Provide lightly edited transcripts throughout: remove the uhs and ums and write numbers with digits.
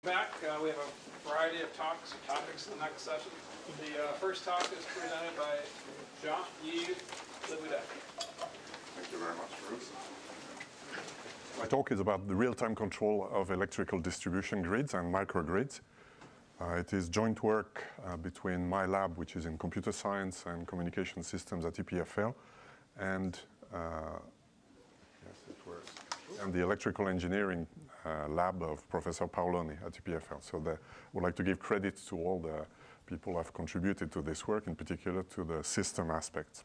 Back, we have a variety of topics in the next session. The first talk is presented by Jean-Yves. Thank you very much, Bruce. My talk is about the real-time control of electrical distribution grids and microgrids. It is joint work between my lab, which is in computer science and communication systems at EFPL, and and the electrical engineering lab of Professor Paoloni at EFPL. So I would like to give credit to all the people who have contributed to this work, in particular to the system aspects.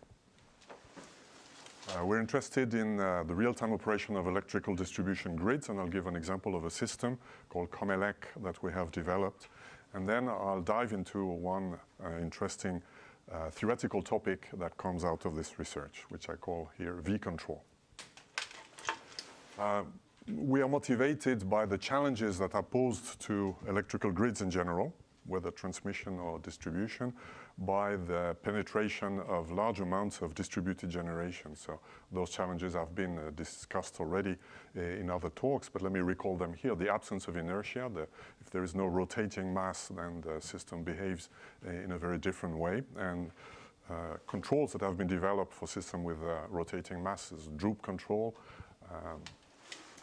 We're interested in the real-time operation of electrical distribution grids, and I'll give an example of a system called Comelec that we have developed. And then I'll dive into one interesting theoretical topic that comes out of this research, which I call here V-control. We are motivated by the challenges that are posed to electrical grids in general, whether transmission or distribution, by the penetration of large amounts of distributed generation. So those challenges have been discussed already in other talks, but let me recall them here. The absence of inertia, if there is no rotating mass, then the system behaves in a very different way. And controls that have been developed for systems with rotating masses, droop control,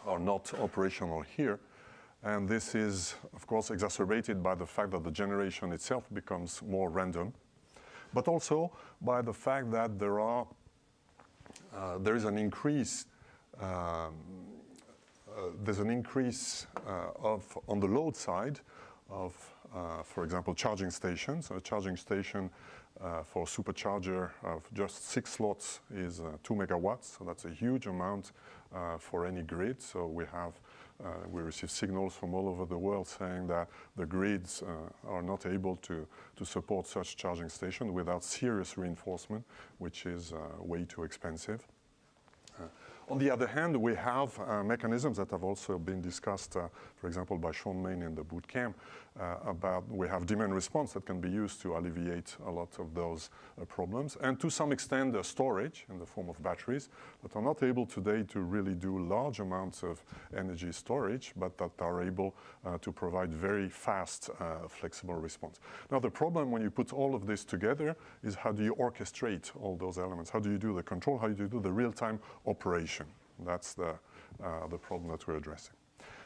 are not operational here. And this is, of course, exacerbated by the fact that the generation itself becomes more random, but also by the fact that there is an increase on the load side of, for example, charging stations. A charging station for a supercharger of just 6 slots is 2 megawatts, so that's a huge amount for any grid. So we receive signals from all over the world saying that the grids are not able to support such charging stations without serious reinforcement, which is way too expensive. On the other hand, we have mechanisms that have also been discussed, for example, by Sean Main in the boot camp, we have demand response that can be used to alleviate a lot of those problems. And to some extent, storage in the form of batteries that are not able today to really do large amounts of energy storage, but that are able to provide very fast, flexible response. Now, the problem when you put all of this together is how do you orchestrate all those elements? How do you do the control? How do you do the real-time operation? That's the problem that we're addressing.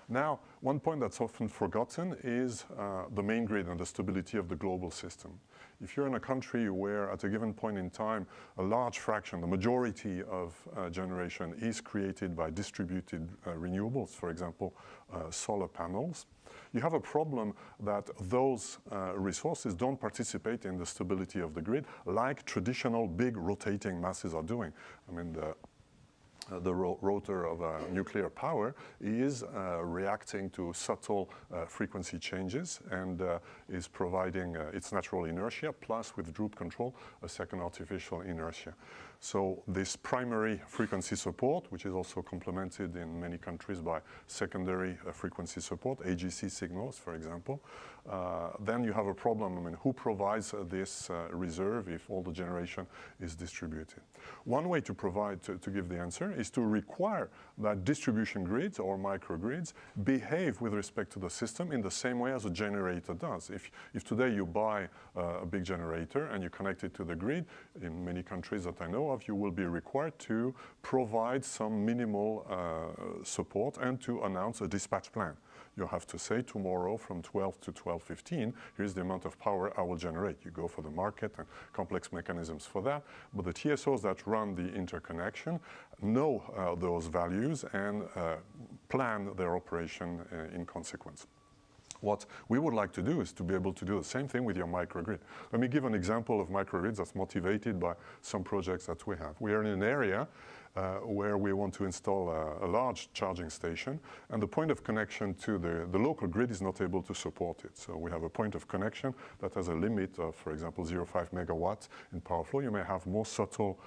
Now, one point that's often forgotten is the main grid and the stability of the global system. If you're in a country where at a given point in time, a large fraction, the majority of generation is created by distributed renewables, for example, solar panels, you have a problem that those resources don't participate in the stability of the grid like traditional big rotating masses are doing. I mean, the rotor of nuclear power is reacting to subtle frequency changes and is providing its natural inertia plus with droop control a second artificial inertia. So this primary frequency support, which is also complemented in many countries by secondary frequency support, AGC signals, for example, then you have a problem. I mean, who provides this reserve if all the generation is distributed? One way to give the answer is to require that distribution grids or microgrids behave with respect to the system in the same way as a generator does. If today you buy a big generator and you connect it to the grid, in many countries that I know of, you will be required to provide some minimal support and to announce a dispatch plan. You have to say tomorrow from 12 to 12:15, here's the amount of power I will generate. You go for the market and complex mechanisms for that. But the TSOs that run the interconnection know those values and plan their operation in consequence. What we would like to do is to be able to do the same thing with your microgrid. Let me give an example of microgrids that's motivated by some projects that we have. We are in an area where we want to install a large charging station, and the point of connection to the local grid is not able to support it. So we have a point of connection that has a limit of, for example, 0.5 megawatts in power flow. You may have more subtle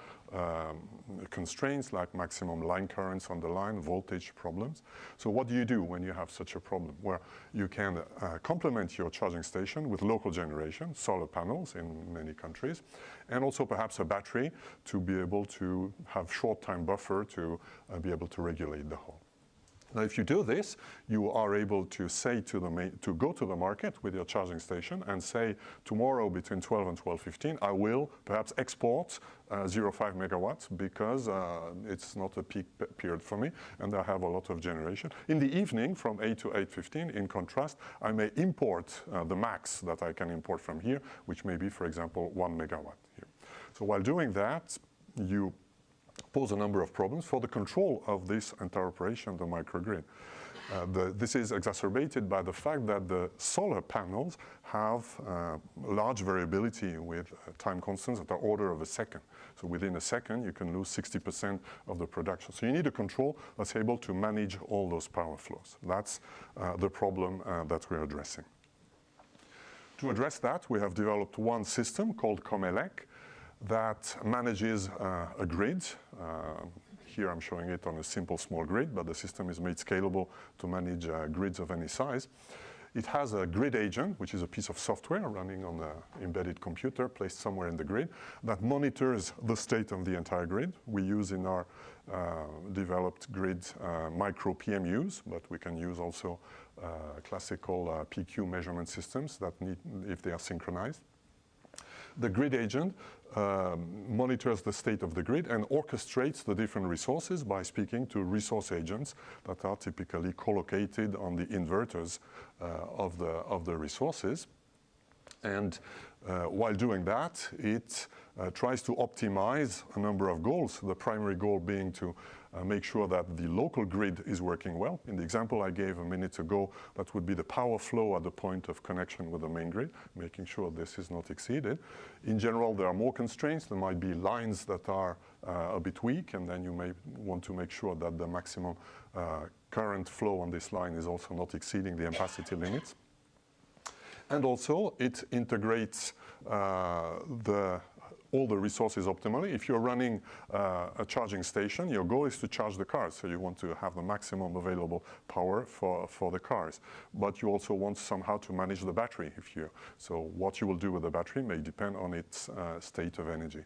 constraints like maximum line currents on the line, voltage problems. So what do you do when you have such a problem? Where you can complement your charging station with local generation, solar panels in many countries, and also perhaps a battery to be able to have short time buffer to be able to regulate the whole. Now, if you do this, you are able to say to go to the market with your charging station and say, tomorrow between 12 and 12:15, I will perhaps export 0.5 megawatts because it's not a peak period for me, and I have a lot of generation. In the evening, from 8 to 8:15, in contrast, I may import the max that I can import from here, which may be, for example, 1 megawatt here. So while doing that, you pose a number of problems for the control of this entire operation, the microgrid. This is exacerbated by the fact that the solar panels have large variability with time constants that are order of a second. So within a second, you can lose 60% of the production. So you need a control that's able to manage all those power flows. That's the problem that we're addressing. To address that, we have developed one system called Comelec that manages a grid. Here I'm showing it on a simple small grid, but the system is made scalable to manage grids of any size. It has a grid agent, which is a piece of software running on an embedded computer placed somewhere in the grid that monitors the state of the entire grid. We use in our developed grid micro PMUs, but we can use also classical PQ measurement systems that need, if they are synchronized. The grid agent monitors the state of the grid and orchestrates the different resources by speaking to resource agents that are typically collocated on the inverters of the resources. And while doing that, it tries to optimize a number of goals, the primary goal being to make sure that the local grid is working well. In the example I gave a minute ago, that would be the power flow at the point of connection with the main grid, making sure this is not exceeded. In general, there are more constraints. There might be lines that are a bit weak, and then you may want to make sure that the maximum current flow on this line is also not exceeding the ampacity limits. And also, it integrates all the resources optimally. If you're running a charging station, your goal is to charge the cars. So you want to have the maximum available power for the cars. But you also want somehow to manage the battery. So what you will do with the battery may depend on its state of energy.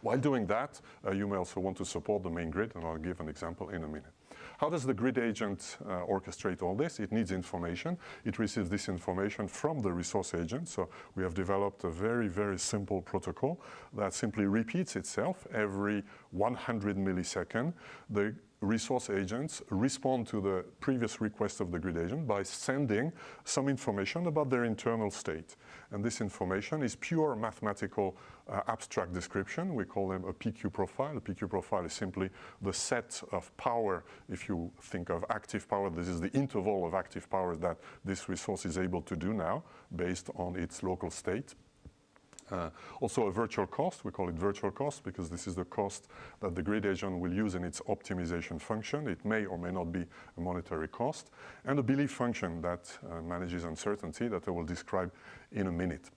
While doing that, you may also want to support the main grid, and I'll give an example in a minute. How does the grid agent orchestrate all this? It needs information. It receives this information from the resource agent. So we have developed a very, very simple protocol that simply repeats itself every 100 milliseconds. The resource agents respond to the previous request of the grid agent by sending some information about their internal state. And this information is pure mathematical abstract description. We call them a PQ profile. A PQ profile is simply the set of power. If you think of active power, this is the interval of active power that this resource is able to do now based on its local state. Also a virtual cost, we call it virtual cost because this is the cost that the grid agent will use in its optimization function. It may or may not be a monetary cost. And a belief function that manages uncertainty that I will describe in a minute.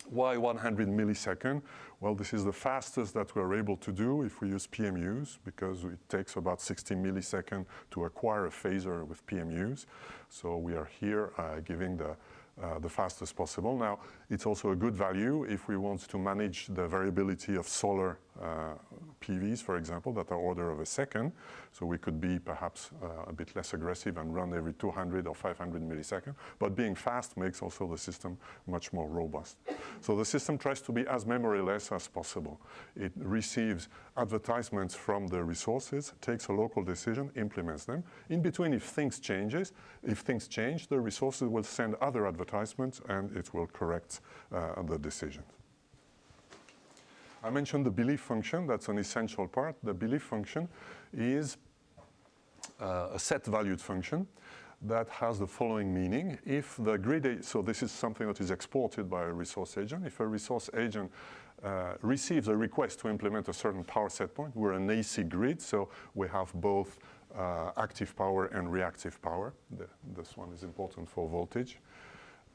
Why 100 milliseconds? Well, this is the fastest that we're able to do if we use PMUs, because it takes about 60 milliseconds to acquire a phasor with PMUs. So we are here giving the fastest possible. Now, it's also a good value if we want to manage the variability of solar PVs, for example, that are order of a second. So we could be perhaps a bit less aggressive and run every 200 or 500 milliseconds. But being fast makes also the system much more robust. So the system tries to be as memoryless as possible. It receives advertisements from the resources, takes a local decision, implements them. In between, if things change, the resources will send other advertisements and it will correct the decisions. I mentioned the belief function. That's an essential part. The belief function is a set-valued function that has the following meaning. If the grid, so this is something that is exported by a resource agent. If a resource agent receives a request to implement a certain power set point, we're an AC grid, so we have both active power and reactive power. This one is important for voltage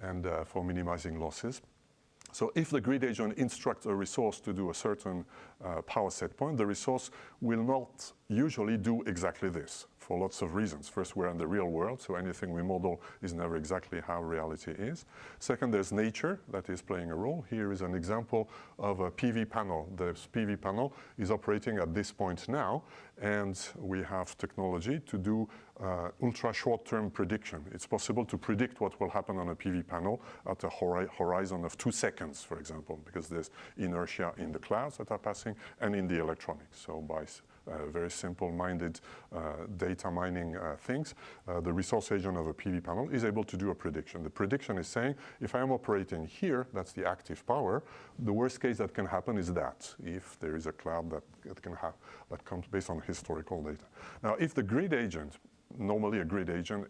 and for minimizing losses. So if the grid agent instructs a resource to do a certain power set point, the resource will not usually do exactly this. for lots of reasons. First, we're in the real world, so anything we model is never exactly how reality is. Second, there's nature that is playing a role. Here is an example of a PV panel. This PV panel is operating at this point now, and we have technology to do ultra short-term prediction. It's possible to predict what will happen on a PV panel at a horizon of 2 seconds, for example, because there's inertia in the clouds that are passing and in the electronics. So by very simple-minded data mining things, the resource agent of a PV panel is able to do a prediction. The prediction is saying, if I am operating here, that's the active power, the worst case that can happen is that, if there is a cloud that comes based on historical data. Now, if the grid agent, normally a grid agent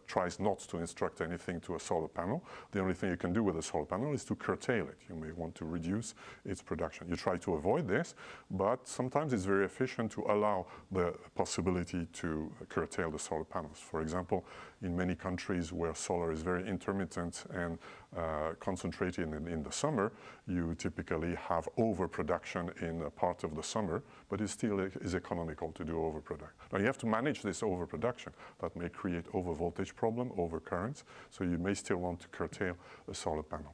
tries not to instruct anything to a solar panel. The only thing you can do with a solar panel is to curtail it. You may want to reduce its production. You try to avoid this, but sometimes it's very efficient to allow the possibility to curtail the solar panels. For example, in many countries where solar is very intermittent and concentrated in the summer, you typically have overproduction in a part of the summer, but it still is economical to do overproduction. Now you have to manage this overproduction. That may create overvoltage problem, overcurrents, so you may still want to curtail a solar panel.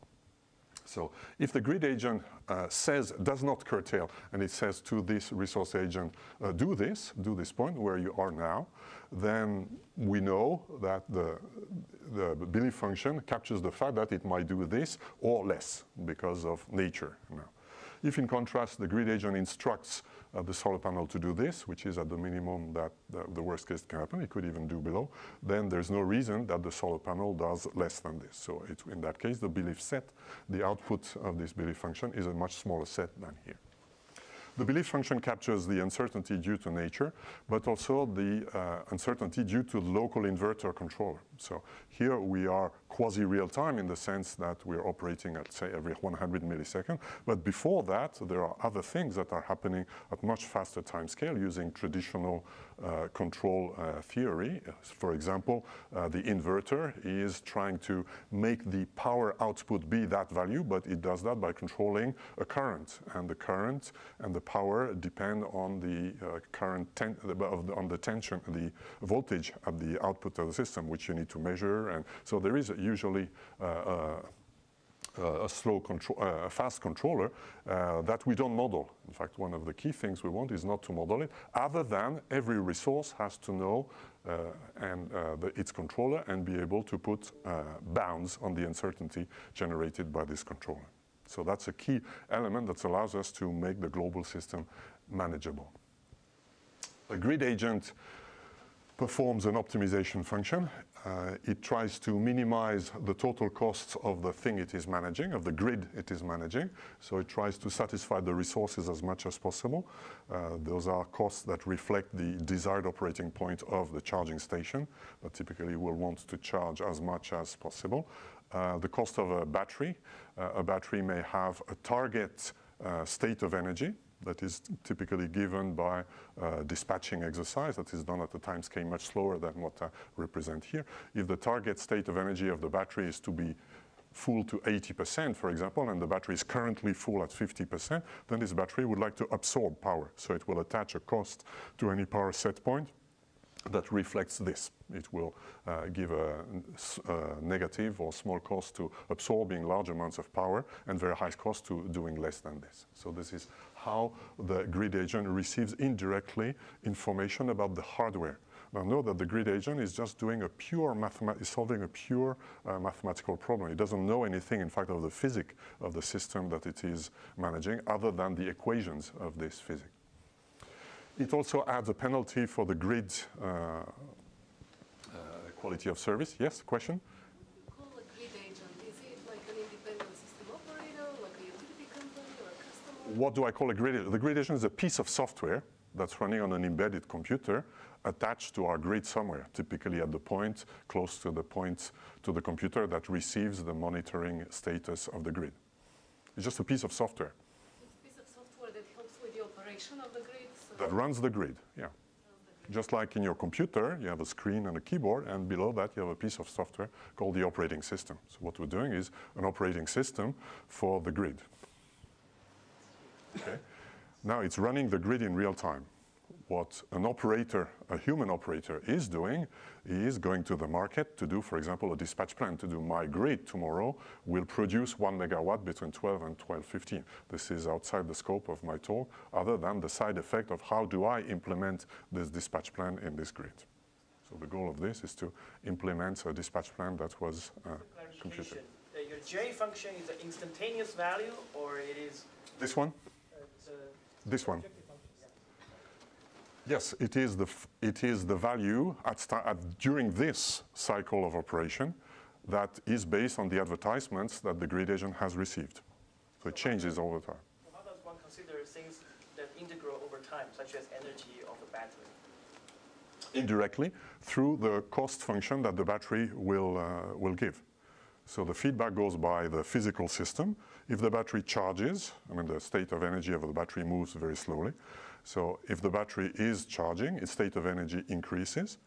So if the grid agent does not curtail, and it says to this resource agent, do this point where you are now, then we know that the belief function captures the fact that it might do this or less because of nature now. If, in contrast, the grid agent instructs the solar panel to do this, which is at the minimum that the worst case can happen, it could even do below, then there's no reason that the solar panel does less than this. So in that case, the belief set, the output of this belief function is a much smaller set than here. The belief function captures the uncertainty due to nature, but also the uncertainty due to local inverter controller. So here we are quasi-real time in the sense that we're operating at, say, every 100 milliseconds. But before that, there are other things that are happening at much faster time scale using traditional control theory. For example, the inverter is trying to make the power output be that value, but it does that by controlling a current. And the current and the power depend on the on the tension, the voltage at the output of the system, which you need to measure. And so there is usually a fast controller that we don't model. In fact, one of the key things we want is not to model it, other than every resource has to know its controller and be able to put bounds on the uncertainty generated by this controller. So that's a key element that allows us to make the global system manageable. A grid agent performs an optimization function. It tries to minimize the total costs of the thing it is managing, of the grid it is managing. So it tries to satisfy the resources as much as possible. Those are costs that reflect the desired operating point of the charging station, but typically we'll want to charge as much as possible. The cost of a battery may have a target state of energy that is typically given by dispatching exercise that is done at a time scale much slower than what I represent here. If the target state of energy of the battery is to be full to 80%, for example, and the battery is currently full at 50%, then this battery would like to absorb power. So it will attach a cost to any power set point that reflects this. It will give a negative or small cost to absorbing large amounts of power and very high cost to doing less than this. So this is how the grid agent receives indirectly information about the hardware. Now know that the grid agent is just doing a pure solving a pure mathematical problem. It doesn't know anything, in fact, of the physics of the system that it is managing, other than the equations of this physics. It also adds a penalty for the grid quality of service. Yes, question? Call a grid agent. Is it like an independent system operator, like a utility company or a customer? What do I call a grid agent? The grid agent is a piece of software that's running on an embedded computer attached to our grid somewhere, typically at the point, close to the point to the computer that receives the monitoring status of the grid. It's just a piece of software. It's a piece of software that helps with the operation of the grid? That runs the grid, yeah. Just like in your computer, you have a screen and a keyboard, and below that you have a piece of software called the operating system. So what we're doing is an operating system for the grid. Okay. Now it's running the grid in real time. what an operator, a human operator, is doing is going to the market to do, for example, a dispatch plan to do my grid tomorrow will produce 1 megawatt between 12 and 12:15. This is outside the scope of my talk, other than the side effect of how do I implement this dispatch plan in this grid. So the goal of this is to implement a dispatch plan that was computed. Your J function is an instantaneous value, or it is This one? This one. Yes, it is the value during this cycle of operation that is based on the advertisements that the grid agent has received. So it changes all the time. So how does one consider things that integral over time, such as energy of the battery? Indirectly, through the cost function that the battery will give. So the feedback goes by the physical system. If the battery charges, I mean the state of energy of the battery moves very slowly. So if the battery is charging, its state of energy increases.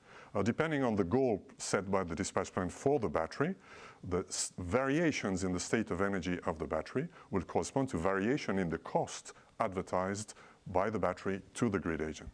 Depending on the goal set by the dispatch plan for the battery, the variations in the state of energy of the battery will correspond to variation in the cost advertised by the battery to the grid agent.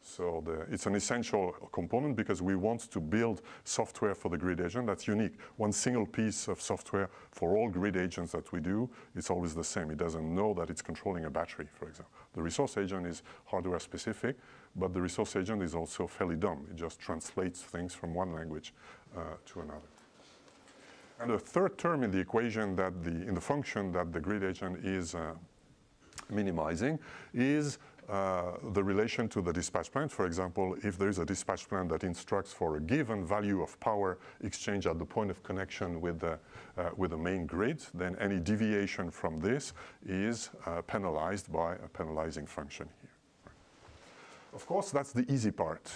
So it's an essential component because we want to build software for the grid agent that's unique. One single piece of software for all grid agents that we do, it's always the same. It doesn't know that it's controlling a battery, for example. The resource agent is hardware specific, but the resource agent is also fairly dumb. It just translates things from one language to another. And the third term in the equation in the function that the grid agent is minimizing is the relation to the dispatch plan. For example, if there is a dispatch plan that instructs for a given value of power exchange at the point of connection with the main grid, then any deviation from this is penalized by a penalizing function here. Of course, that's the easy part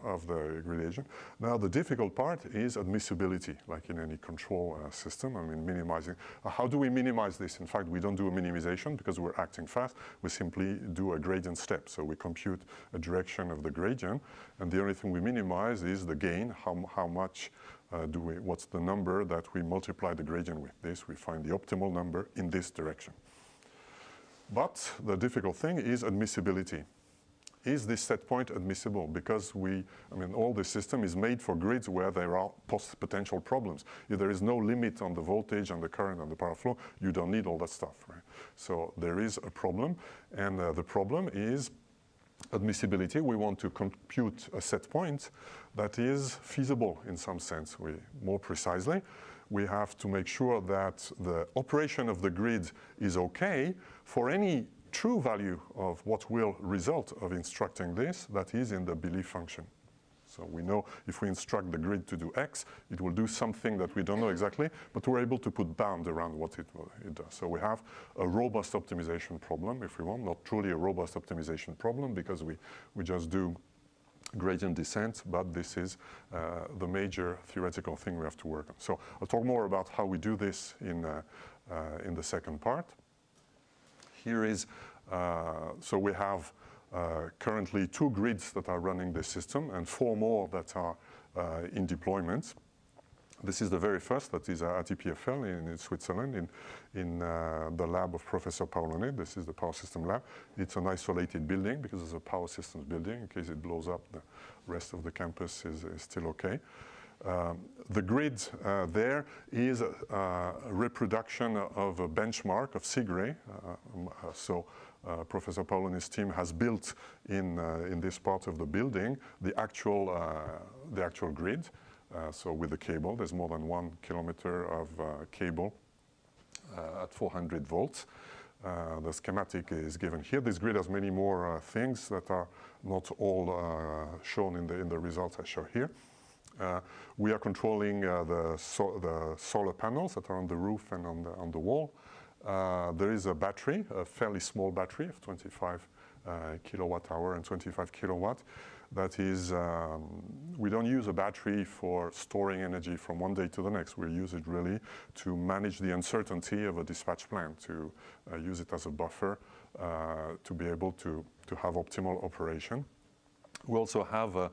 of the grid agent. Now, the difficult part is admissibility, like in any control system. I mean, minimizing. How do we minimize this? In fact, we don't do a minimization because we're acting fast. We simply do a gradient step. So we compute a direction of the gradient, and the only thing we minimize is the gain. How much what's the number that we multiply the gradient with? This, we find the optimal number in this direction. But the difficult thing is admissibility. Is this set point admissible? Because all the system is made for grids where there are potential problems. If there is no limit on the voltage and the current and the power flow, you don't need all that stuff, right? So there is a problem, and the problem is admissibility. We want to compute a set point that is feasible in some sense. More precisely, we have to make sure that the operation of the grid is okay for any true value of what will result of instructing this, that is in the belief function. So we know if we instruct the grid to do X, it will do something that we don't know exactly, but we're able to put bound around what it does. So we have a robust optimization problem, if we want, not truly a robust optimization problem because we just do gradient descent, but this is the major theoretical thing we have to work on. So I'll talk more about how we do this in the second part. Here is, so we have currently 2 grids that are running this system and 4 more that are in deployment. This is the very first, that is at EFPL in Switzerland, in the lab of Professor Paolone. This is the power system lab. It's an isolated building because it's a power systems building. In case it blows up, the rest of the campus is still okay. The grid there is a reproduction of a benchmark of SIGRE. Professor Paolone's team has built in this part of the building the actual grid. So with the cable, there's more than 1 kilometer of cable at 400 volts. The schematic is given here. This grid has many more things that are not all shown in the results I show here. We are controlling the solar panels that are on the roof and on the wall. There is a battery, a fairly small battery of 25 kilowatt hour and 25 kilowatt. That is, we don't use a battery for storing energy from one day to the next. We use it really to manage the uncertainty of a dispatch plan, to use it as a buffer to be able to have optimal operation. We also have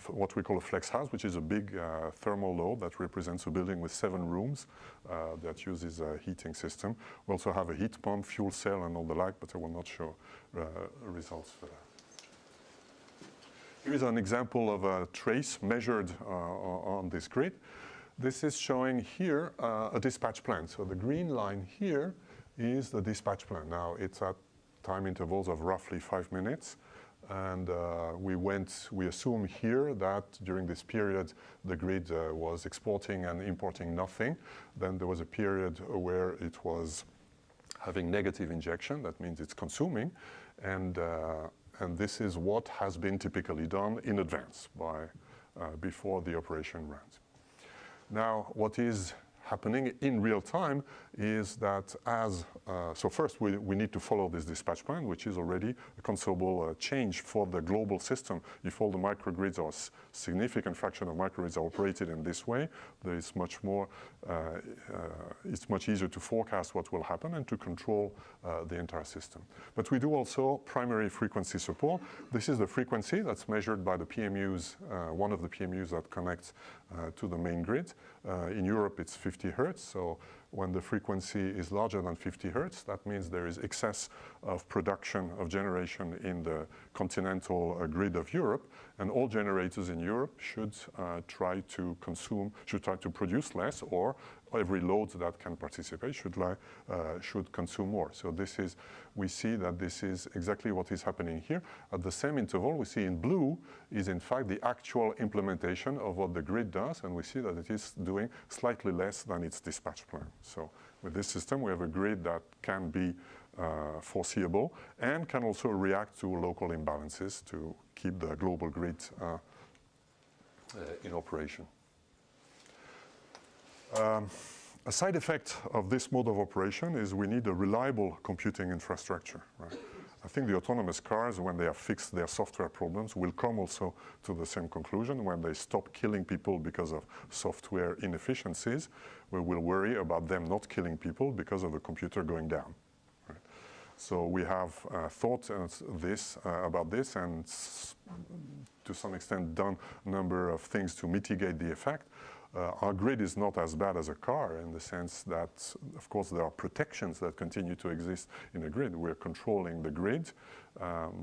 what we call a flex house, which is a big thermal load that represents a building with 7 rooms that uses a heating system. We also have a heat pump, fuel cell, and all the like, but I will not show results for that. Here is an example of a trace measured on this grid. This is showing here a dispatch plan. So the green line here is the dispatch plan. Now it's at time intervals of roughly 5 minutes. And we assume here that during this period the grid was exporting and importing nothing. Then there was a period where it was having negative injection. That means it's consuming. And this is what has been typically done in advance before the operation runs. Now, what is happening in real time is that so first we need to follow this dispatch plan, which is already a considerable change for the global system. If all the microgrids or significant fraction of microgrids are operated in this way, there is much more, it's much easier to forecast what will happen and to control the entire system. But we do also primary frequency support. This is the frequency that's measured by the PMUs, one of the PMUs that connects to the main grid. In Europe, it's 50 Hertz. So when the frequency is larger than 50 Hertz, that means there is excess of production of generation in the continental grid of Europe. And all generators in Europe should try to produce less, or every load that can participate should consume more. So we see that this is exactly what is happening here. At the same interval, we see in blue is in fact the actual implementation of what the grid does, and we see that it is doing slightly less than its dispatch plan. So with this system, we have a grid that can be foreseeable and can also react to local imbalances to keep the global grid in operation. A side effect of this mode of operation is we need a reliable computing infrastructure. Right? I think the autonomous cars, when they have fixed their software problems, will come also to the same conclusion. When they stop killing people because of software inefficiencies, we will worry about them not killing people because of the computer going down. Right? So we have thought about this and to some extent done a number of things to mitigate the effect. Our grid is not as bad as a car in the sense that, of course, there are protections that continue to exist in a grid. We're controlling the grid,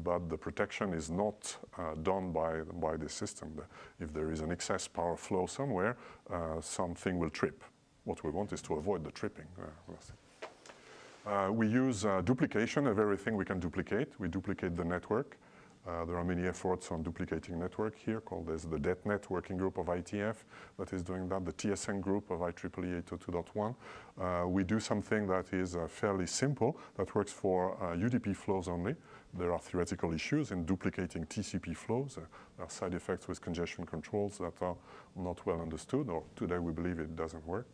but the protection is not done by the system. If there is an excess power flow somewhere, something will trip. What we want is to avoid the tripping. We use duplication of everything we can duplicate. We duplicate the network. There are many efforts on duplicating network here, called as the DETnet working group of ITF that is doing that, the TSN group of IEEE 802.1. We do something that is fairly simple, that works for UDP flows only. There are theoretical issues in duplicating TCP flows. There are side effects with congestion controls that are not well understood, or today we believe it doesn't work.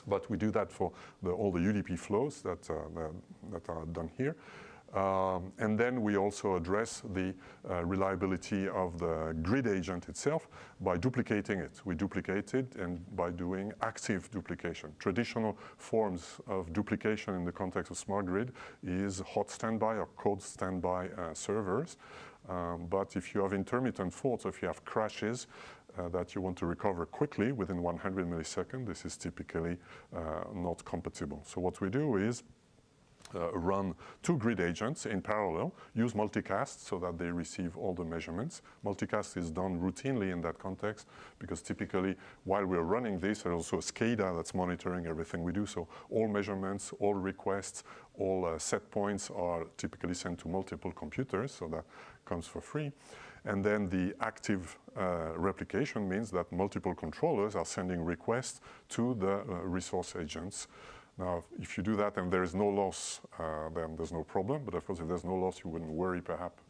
But we do that for all the UDP flows that are done here. And then we also address the reliability of the grid agent itself by duplicating it. We duplicate it and by doing active duplication. Traditional forms of duplication in the context of smart grid is hot standby or cold standby servers. But if you have intermittent faults, if you have crashes that you want to recover quickly within 100 milliseconds, this is typically not compatible. So what we do is run 2 grid agents in parallel, use multicast so that they receive all the measurements. Multicast is done routinely in that context because typically while we're running this, there's also a SCADA that's monitoring everything we do. So all measurements, all requests, all set points are typically sent to multiple computers, so that comes for free. And then the active replication means that multiple controllers are sending requests to the resource agents. Now, if you do that and there is no loss, then there's no problem. But of course, if there's no loss, you wouldn't worry perhaps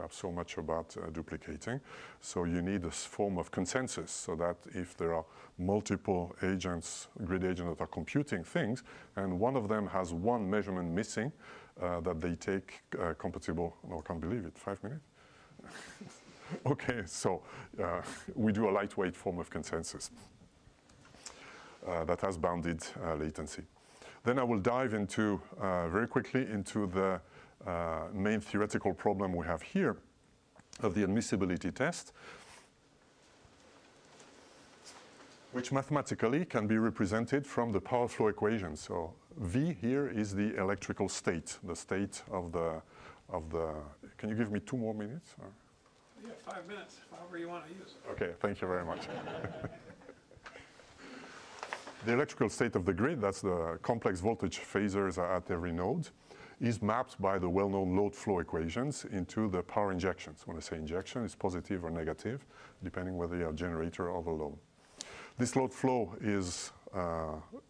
so much about duplicating. So you need a form of consensus so that if there are multiple agents, grid agents that are computing things, and one of them has one measurement missing, that they take compatible, no, I can't believe it, 5 minutes? Okay, so we do a lightweight form of consensus that has bounded latency. Then I will dive into, very quickly into the main theoretical problem we have here. of the admissibility test, which mathematically can be represented from the power flow equation. So V here is the electrical state, the state of the, can you give me 2 more minutes? Or? Yeah, 5 minutes, however you want to use it. Okay, thank you very much. The electrical state of the grid, that's the complex voltage phasors at every node, is mapped by the well-known load flow equations into the power injections. When I say injection, it's positive or negative, depending whether you have generator or the load. This load flow is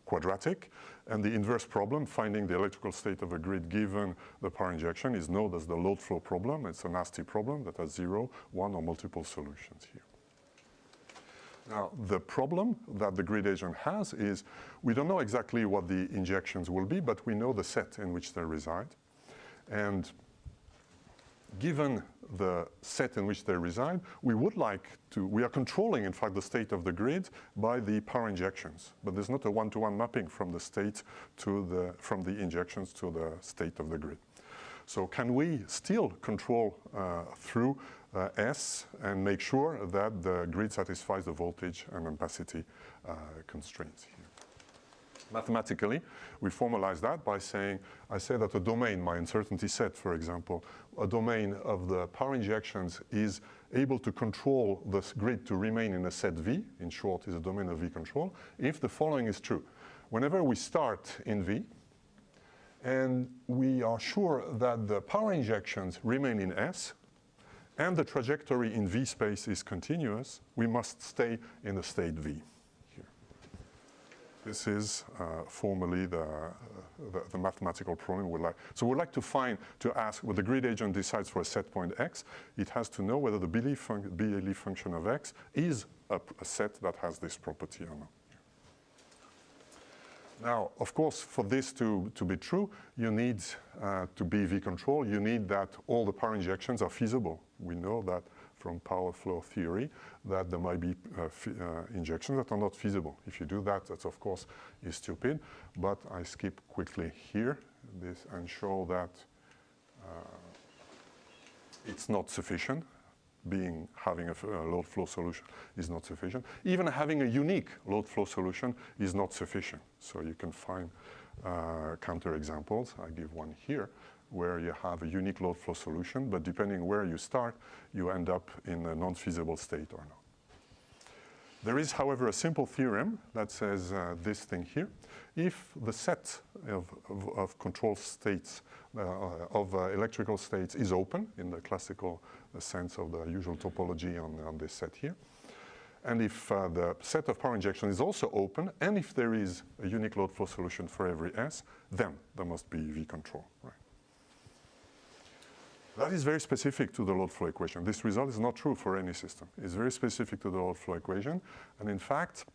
quadratic, and the inverse problem, finding the electrical state of a grid given the power injection, is known as the load flow problem. It's a nasty problem that has 0, 1, or multiple solutions here. Now, the problem that the grid agent has is we don't know exactly what the injections will be, but we know the set in which they reside. And given the set in which they reside, we are controlling, in fact, the state of the grid by the power injections. But there's not a one-to-one mapping from the state from the injections to the state of the grid. So can we still control through S and make sure that the grid satisfies the voltage and ampacity constraints here? Mathematically, we formalize that by saying, I say that a domain, my uncertainty set, for example, a domain of the power injections is able to control the grid to remain in a set V, in short, is a domain of V control, if the following is true. Whenever we start in V, and we are sure that the power injections remain in S, and the trajectory in V space is continuous, we must stay in the state V. This is formally the mathematical problem we'd like. So we'd like to ask, when the grid agent decides for a set point X, it has to know whether the BLE function of X is a set that has this property or not. Now, of course, for this to be true, you need to be V control. You need that all the power injections are feasible. We know that from power flow theory that there might be injections that are not feasible. If you do that, that of course is stupid. But I skip quickly here this and show that it's not sufficient. Having a load flow solution is not sufficient. Even having a unique load flow solution is not sufficient. So you can find counterexamples. I give one here, where you have a unique load flow solution, but depending where you start, you end up in a non-feasible state or not. There is, however, a simple theorem that says this thing here. If the set of control states, of electrical states is open in the classical sense of the usual topology on this set here, and if the set of power injection is also open, and if there is a unique load flow solution for every S, then there must be V control. Right? That is very specific to the load flow equation. This result is not true for any system. It's very specific to the load flow equation. And in fact,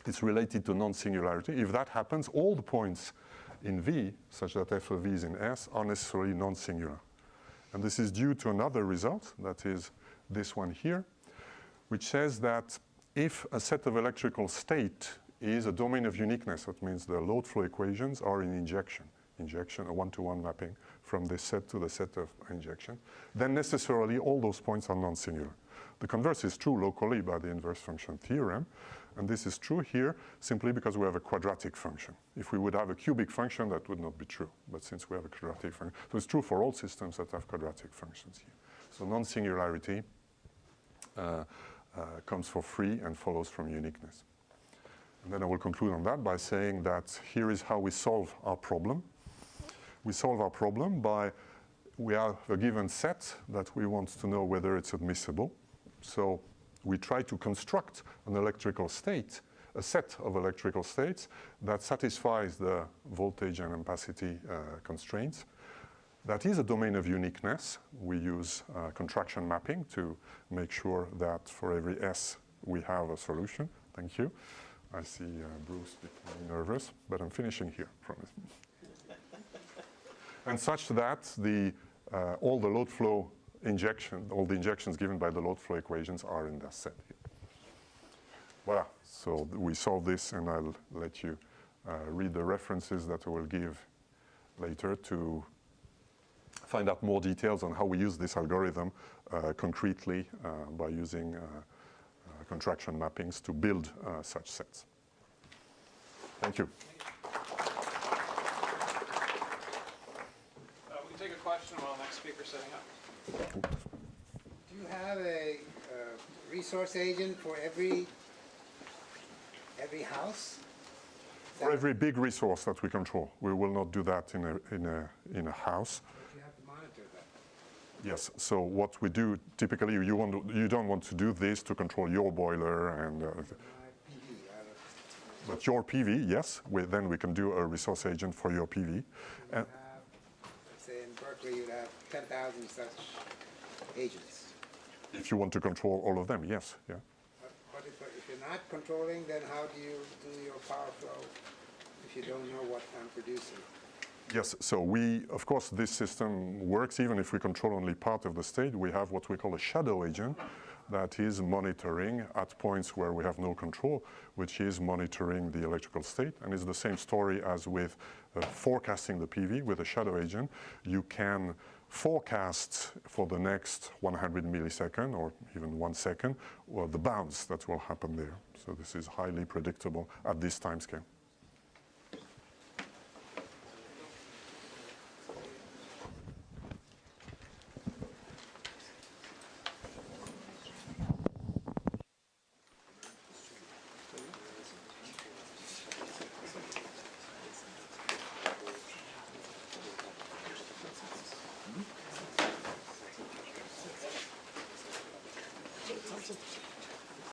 it's related to non-singularity. If that happens, all the points in V, such that f of V is in S, are necessarily non-singular. And this is due to another result, that is this one here, which says that if a set of electrical state is a domain of uniqueness, that means the load flow equations are in injection, a one-to-one mapping from this set to the set of injection, then necessarily all those points are non-singular. The converse is true locally by the inverse function theorem, and this is true here simply because we have a quadratic function. If we would have a cubic function, that would not be true, but since we have a quadratic function, so it's true for all systems that have quadratic functions here. So non-singularity comes for free and follows from uniqueness. And then I will conclude on that by saying that here is how we solve our problem. We solve our problem by, we have a given set that we want to know whether it's admissible. So we try to construct an electrical state, a set of electrical states that satisfies the voltage and ampacity constraints. That is a domain of uniqueness. We use contraction mapping to make sure that for every S we have a solution. Thank you. I see Bruce becoming nervous, but I'm finishing here, promise. And such that all the load flow all the injections given by the load flow equations are in that set here. Voilà, so we solve this, and I'll let you read the references that I will give later to find out more details on how we use this algorithm concretely by using contraction mappings to build such sets. Thank you. We can take a question while the next speaker's setting up. Do you have a resource agent for every house? For every big resource that we control, we will not do that in a house. But you have to monitor that. Yes. So what we do typically, you don't want to do this to control your boiler and. My PV, But your PV, yes. Then we can do a resource agent for your PV. let's say in Berkeley you have 10,000 such agents. If you want to control all of them, yes. Yeah. But if you're not controlling, then how do you do your power flow if you don't know what I'm producing? Yes, so of course, this system works even if we control only part of the state. We have what we call a shadow agent that is monitoring at points where we have no control, which is monitoring the electrical state. And it's the same story as with forecasting the PV with a shadow agent. You can forecast for the next 100 millisecond or even 1 second, or the bounce that will happen there. So this is highly predictable at this time scale.